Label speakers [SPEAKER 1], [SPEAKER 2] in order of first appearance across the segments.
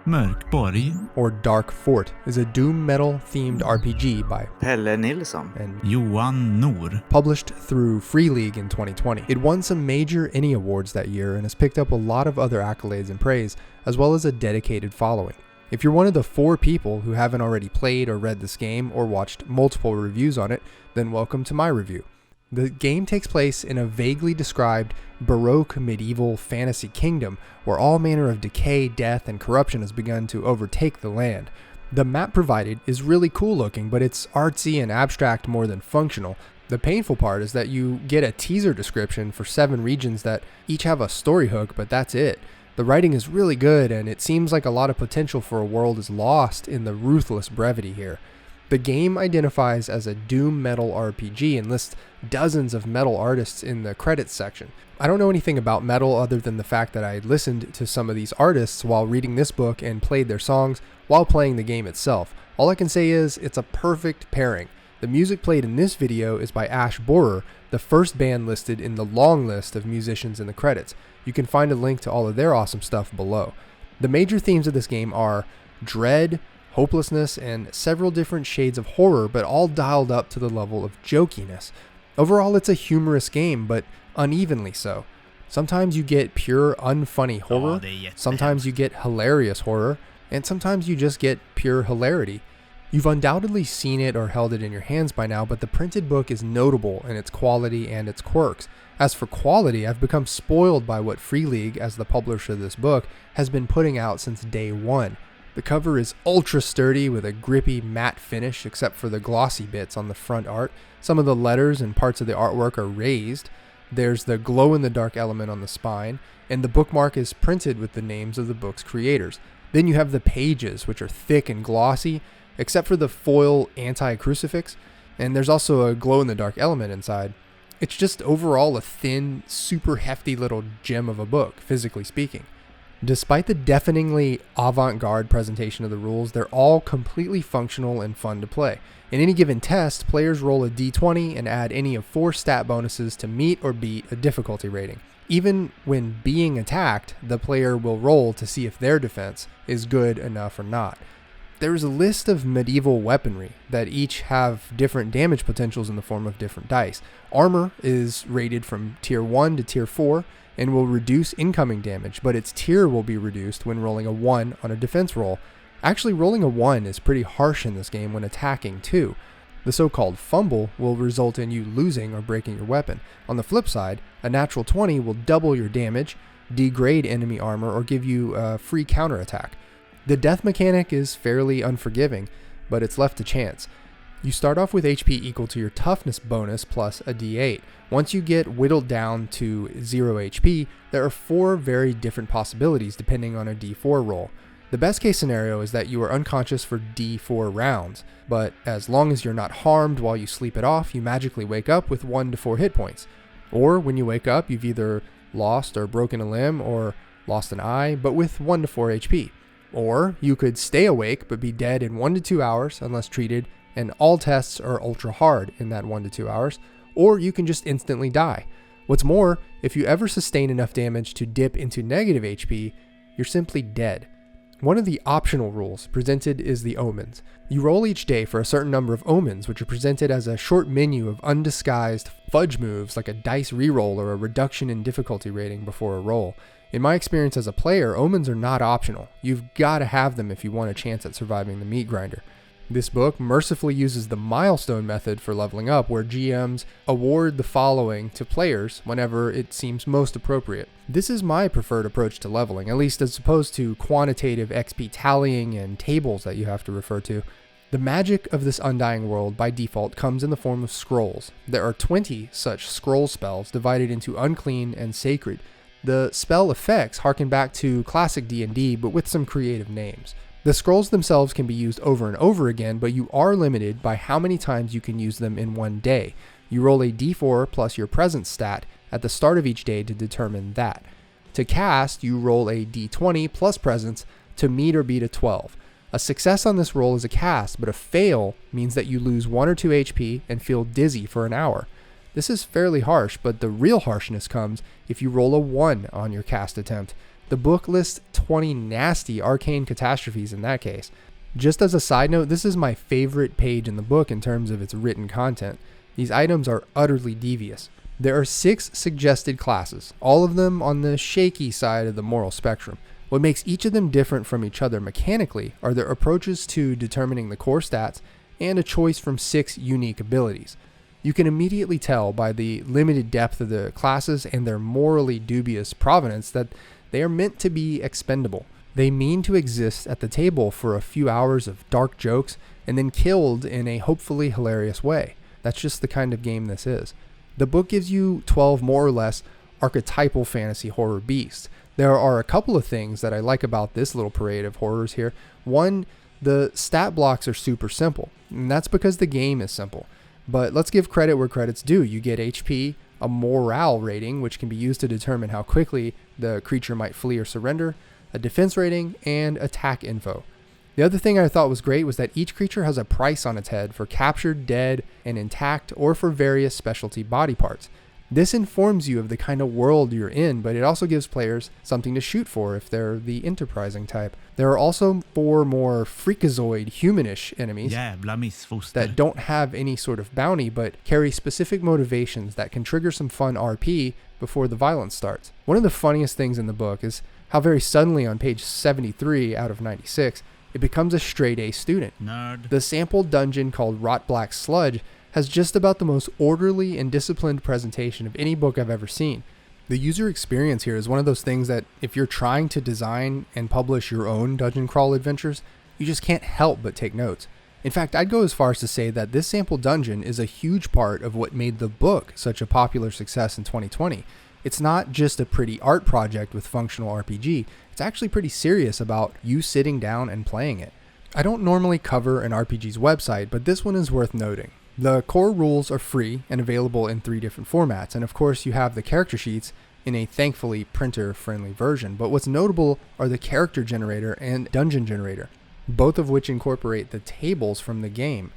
[SPEAKER 1] Mörk Borg,
[SPEAKER 2] or Dark Fort, is a doom metal themed RPG by
[SPEAKER 3] Pelle Nilsson
[SPEAKER 2] and
[SPEAKER 1] Johan Nor.
[SPEAKER 2] published through Free League in 2020. It won some major ENNIE Awards that year and has picked up a lot of other accolades and praise, as well as a dedicated following. If you're one of the 4 people who haven't already played or read this game or watched multiple reviews on it, then welcome to my review. The game takes place in a vaguely described Baroque medieval fantasy kingdom where all manner of decay, death, and corruption has begun to overtake the land. The map provided is really cool looking, but it's artsy and abstract more than functional. The painful part is that you get a teaser description for 7 regions that each have a story hook, but that's it. The writing is really good, and it seems like a lot of potential for a world is lost in the ruthless brevity here. The game identifies as a doom metal RPG and lists dozens of metal artists in the credits section. I don't know anything about metal other than the fact that I listened to some of these artists while reading this book and played their songs while playing the game itself. All I can say is it's a perfect pairing. The music played in this video is by Ash Borer, the first band listed in the long list of musicians in the credits. You can find a link to all of their awesome stuff below. The major themes of this game are dread, hopelessness, and several different shades of horror, but all dialed up to the level of jokiness. Overall, it's a humorous game, but unevenly so. Sometimes you get pure unfunny horror, sometimes you get hilarious horror, and sometimes you just get pure hilarity. You've undoubtedly seen it or held it in your hands by now, but the printed book is notable in its quality and its quirks. As for quality, I've become spoiled by what Free League, as the publisher of this book, has been putting out since day one. The cover is ultra sturdy with a grippy matte finish except for the glossy bits on the front art. Some of the letters and parts of the artwork are raised. There's the glow-in-the-dark element on the spine, and the bookmark is printed with the names of the book's creators. Then you have the pages, which are thick and glossy, except for the foil anti-crucifix, and there's also a glow-in-the-dark element inside. It's just overall a thin, super hefty little gem of a book, physically speaking. Despite the deafeningly avant-garde presentation of the rules, they're all completely functional and fun to play. In any given test, players roll a d20 and add any of 4 stat bonuses to meet or beat a difficulty rating. Even when being attacked, the player will roll to see if their defense is good enough or not. There's a list of medieval weaponry that each have different damage potentials in the form of different dice. Armor is rated from tier 1 to tier 4, and will reduce incoming damage, but its tier will be reduced when rolling a 1 on a defense roll. Actually, rolling a 1 is pretty harsh in this game when attacking too. The so-called fumble will result in you losing or breaking your weapon. On the flip side, a natural 20 will double your damage, degrade enemy armor, or give you a free counterattack. The death mechanic is fairly unforgiving, but it's left to chance. You start off with HP equal to your toughness bonus plus a d8. Once you get whittled down to 0 HP, there are 4 very different possibilities depending on a d4 roll. The best case scenario is that you are unconscious for d4 rounds, but as long as you're not harmed while you sleep it off, you magically wake up with 1 to 4 hit points. Or when you wake up, you've either lost or broken a limb or lost an eye, but with 1 to 4 HP. Or you could stay awake but be dead in 1 to 2 hours unless treated, and all tests are ultra hard in that 1 to 2 hours, or you can just instantly die. What's more, if you ever sustain enough damage to dip into negative HP, you're simply dead. One of the optional rules presented is the Omens. You roll each day for a certain number of Omens, which are presented as a short menu of undisguised fudge moves like a dice reroll or a reduction in difficulty rating before a roll. In my experience as a player, Omens are not optional. You've got to have them if you want a chance at surviving the meat grinder. This book mercifully uses the milestone method for leveling up, where GMs award the following to players whenever it seems most appropriate. This is my preferred approach to leveling, at least as opposed to quantitative XP tallying and tables that you have to refer to. The magic of this Undying World by default comes in the form of scrolls. There are 20 such scroll spells divided into unclean and sacred. The spell effects harken back to classic D&D, but with some creative names. The scrolls themselves can be used over and over again, but you are limited by how many times you can use them in one day. You roll a d4 plus your presence stat at the start of each day to determine that. To cast, you roll a d20 plus presence to meet or beat a 12. A success on this roll is a cast, but a fail means that you lose 1 or 2 HP and feel dizzy for an hour. This is fairly harsh, but the real harshness comes if you roll a 1 on your cast attempt. The book lists 20 nasty arcane catastrophes in that case. Just as a side note, this is my favorite page in the book in terms of its written content. These items are utterly devious. There are 6 suggested classes, all of them on the shaky side of the moral spectrum. What makes each of them different from each other mechanically are their approaches to determining the core stats and a choice from 6 unique abilities. You can immediately tell by the limited depth of the classes and their morally dubious provenance that they are meant to be expendable. They mean to exist at the table for a few hours of dark jokes and then killed in a hopefully hilarious way. That's just the kind of game this is. The book gives you 12 more or less archetypal fantasy horror beasts. There are a couple of things that I like about this little parade of horrors here. One, the stat blocks are super simple, and that's because the game is simple. But let's give credit where credit's due. You get HP, a morale rating, which can be used to determine how quickly the creature might flee or surrender, a defense rating, and attack info. The other thing I thought was great was that each creature has a price on its head for captured, dead, and intact, or for various specialty body parts. This informs you of the kind of world you're in, but it also gives players something to shoot for if they're the enterprising type. There are also 4 more freakazoid, humanish enemies that don't have any sort of bounty, but carry specific motivations that can trigger some fun RP before the violence starts. One of the funniest things in the book is how very suddenly on page 73 out of 96, it becomes a straight-A student.
[SPEAKER 1] Nerd.
[SPEAKER 2] The sample dungeon called Rot Black Sludge has just about the most orderly and disciplined presentation of any book I've ever seen. The user experience here is one of those things that if you're trying to design and publish your own dungeon crawl adventures, you just can't help but take notes. In fact, I'd go as far as to say that this sample dungeon is a huge part of what made the book such a popular success in 2020. It's not just a pretty art project with functional RPG, it's actually pretty serious about you sitting down and playing it. I don't normally cover an RPG's website, but this one is worth noting. The core rules are free and available in 3 different formats, and of course you have the character sheets in a thankfully printer-friendly version, but what's notable are the character generator and dungeon generator, both of which incorporate the tables from the game.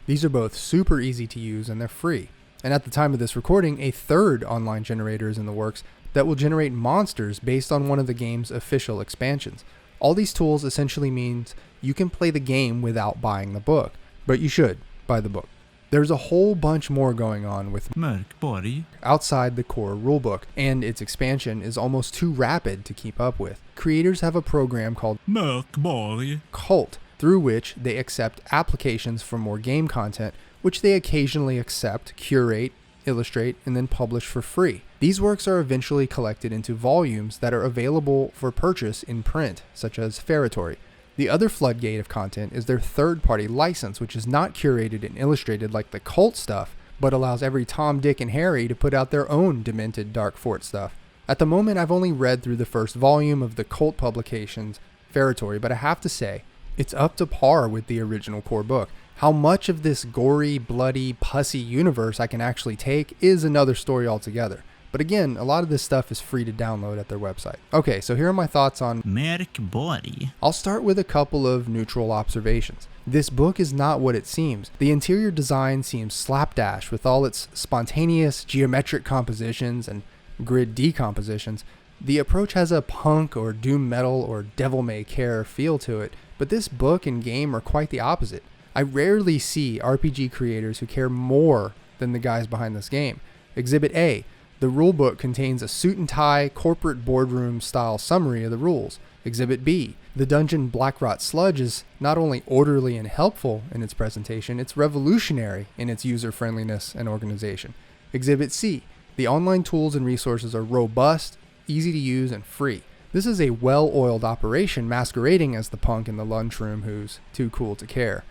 [SPEAKER 2] These are both super easy to use and they're free. And at the time of this recording, a 3rd online generator is in the works that will generate monsters based on one of the game's official expansions. All these tools essentially means you can play the game without buying the book, but you should buy the book. There's a whole bunch more going on with
[SPEAKER 1] Mörk Borg
[SPEAKER 2] outside the core rulebook, and its expansion is almost too rapid to keep up with. Creators have a program called
[SPEAKER 1] Mörk Borg
[SPEAKER 2] Cult, through which they accept applications for more game content, which they occasionally accept, curate, illustrate, and then publish for free. These works are eventually collected into volumes that are available for purchase in print, such as Ferratory. The other floodgate of content is their third-party license, which is not curated and illustrated like the Cult stuff, but allows every Tom, Dick, and Harry to put out their own demented Dark Fort stuff. At the moment, I've only read through the first volume of the Cult publications, Ferratory, but I have to say, it's up to par with the original core book. How much of this gory, bloody, pussy universe I can actually take is another story altogether. But again, a lot of this stuff is free to download at their website. Okay, so here are my thoughts on
[SPEAKER 1] Mörk Borg.
[SPEAKER 2] I'll start with a couple of neutral observations. This book is not what it seems. The interior design seems slapdash with all its spontaneous geometric compositions and grid decompositions. The approach has a punk or doom metal or devil may care feel to it, but this book and game are quite the opposite. I rarely see RPG creators who care more than the guys behind this game. Exhibit A. The rulebook contains a suit and tie, corporate boardroom style summary of the rules. Exhibit B. The dungeon Black Rot Sludge is not only orderly and helpful in its presentation, it's revolutionary in its user friendliness and organization. Exhibit C. The online tools and resources are robust, easy to use, and free. This is a well-oiled operation masquerading as the punk in the lunchroom who's too cool to care.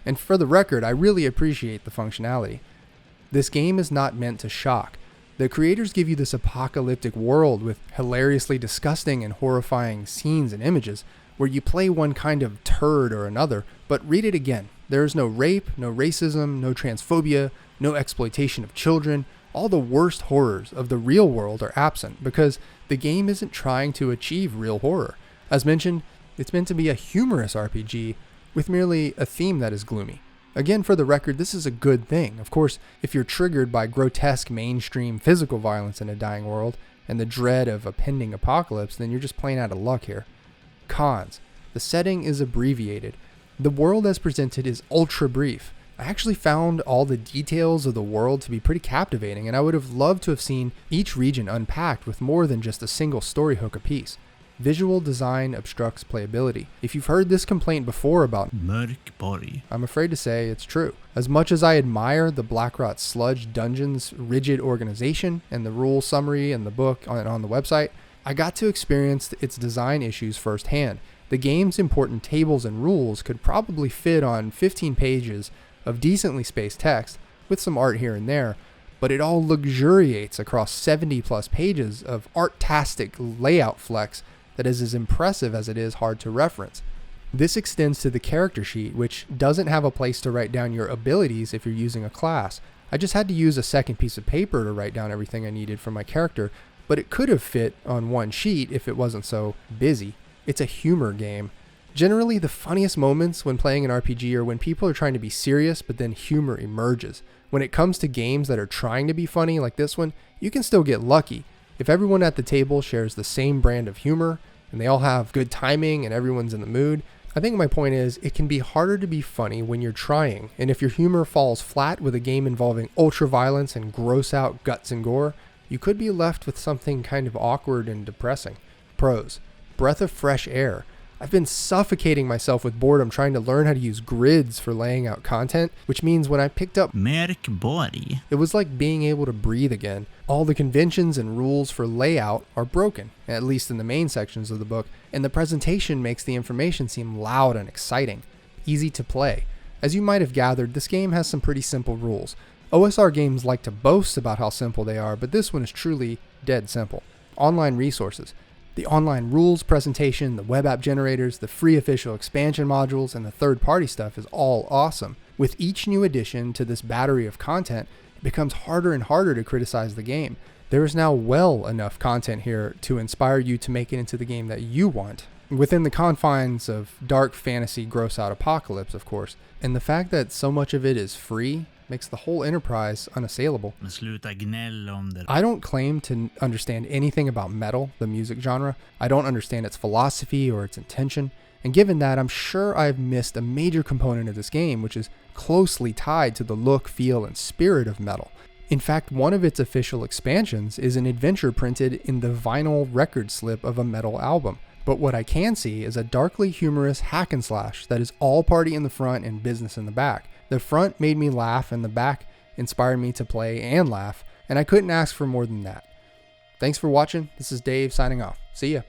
[SPEAKER 2] And for the record, I really appreciate the functionality. This game is not meant to shock. The creators give you this apocalyptic world with hilariously disgusting and horrifying scenes and images where you play one kind of turd or another, but read it again. There is no rape, no racism, no transphobia, no exploitation of children. All the worst horrors of the real world are absent because the game isn't trying to achieve real horror. As mentioned, it's meant to be a humorous RPG with merely a theme that is gloomy. Again, for the record, this is a good thing. Of course, if you're triggered by grotesque mainstream physical violence in a dying world, and the dread of a pending apocalypse, then you're just plain out of luck here. Cons. The setting is abbreviated. The world as presented is ultra brief. I actually found all the details of the world to be pretty captivating, and I would have loved to have seen each region unpacked with more than just a single story hook apiece. Visual design obstructs playability. If you've heard this complaint before about
[SPEAKER 1] Mörk Borg.
[SPEAKER 2] I'm afraid to say it's true. As much as I admire the Blackrot Sludge Dungeon's rigid organization and the rule summary in the book on the website, I got to experience its design issues firsthand. The game's important tables and rules could probably fit on 15 pages of decently spaced text, with some art here and there, but it all luxuriates across 70 plus pages of art-tastic layout flex that is as impressive as it is hard to reference. This extends to the character sheet, which doesn't have a place to write down your abilities if you're using a class. I just had to use a second piece of paper to write down everything I needed for my character, but it could have fit on one sheet if it wasn't so busy. It's a humor game. Generally, the funniest moments when playing an RPG are when people are trying to be serious, but then humor emerges. When it comes to games that are trying to be funny, like this one, you can still get lucky. If everyone at the table shares the same brand of humor, and they all have good timing and everyone's in the mood, I think my point is, it can be harder to be funny when you're trying, and if your humor falls flat with a game involving ultra violence and gross out guts and gore, you could be left with something kind of awkward and depressing. Pros. Breath of fresh air. I've been suffocating myself with boredom trying to learn how to use grids for laying out content, which means when I picked up
[SPEAKER 1] Mörk Borg.
[SPEAKER 2] it was like being able to breathe again. All the conventions and rules for layout are broken, at least in the main sections of the book, and the presentation makes the information seem loud and exciting. Easy to play. As you might have gathered, this game has some pretty simple rules. OSR games like to boast about how simple they are, but this one is truly dead simple. Online resources. The online rules presentation, the web app generators, the free official expansion modules, and the third-party stuff is all awesome. With each new addition to this battery of content, it becomes harder and harder to criticize the game. There is now well enough content here to inspire you to make it into the game that you want, within the confines of dark fantasy gross-out apocalypse, of course. And the fact that so much of it is free makes the whole enterprise unassailable.
[SPEAKER 1] Men sluta gnäll om det.
[SPEAKER 2] I don't claim to understand anything about metal, the music genre. I don't understand its philosophy or its intention. And given that, I'm sure I've missed a major component of this game, which is closely tied to the look, feel, and spirit of metal. In fact, one of its official expansions is an adventure printed in the vinyl record slip of a metal album. But what I can see is a darkly humorous hack and slash that is all party in the front and business in the back. The front made me laugh and the back inspired me to play and laugh, and I couldn't ask for more than that. Thanks for watching. This is Dave signing off. See ya.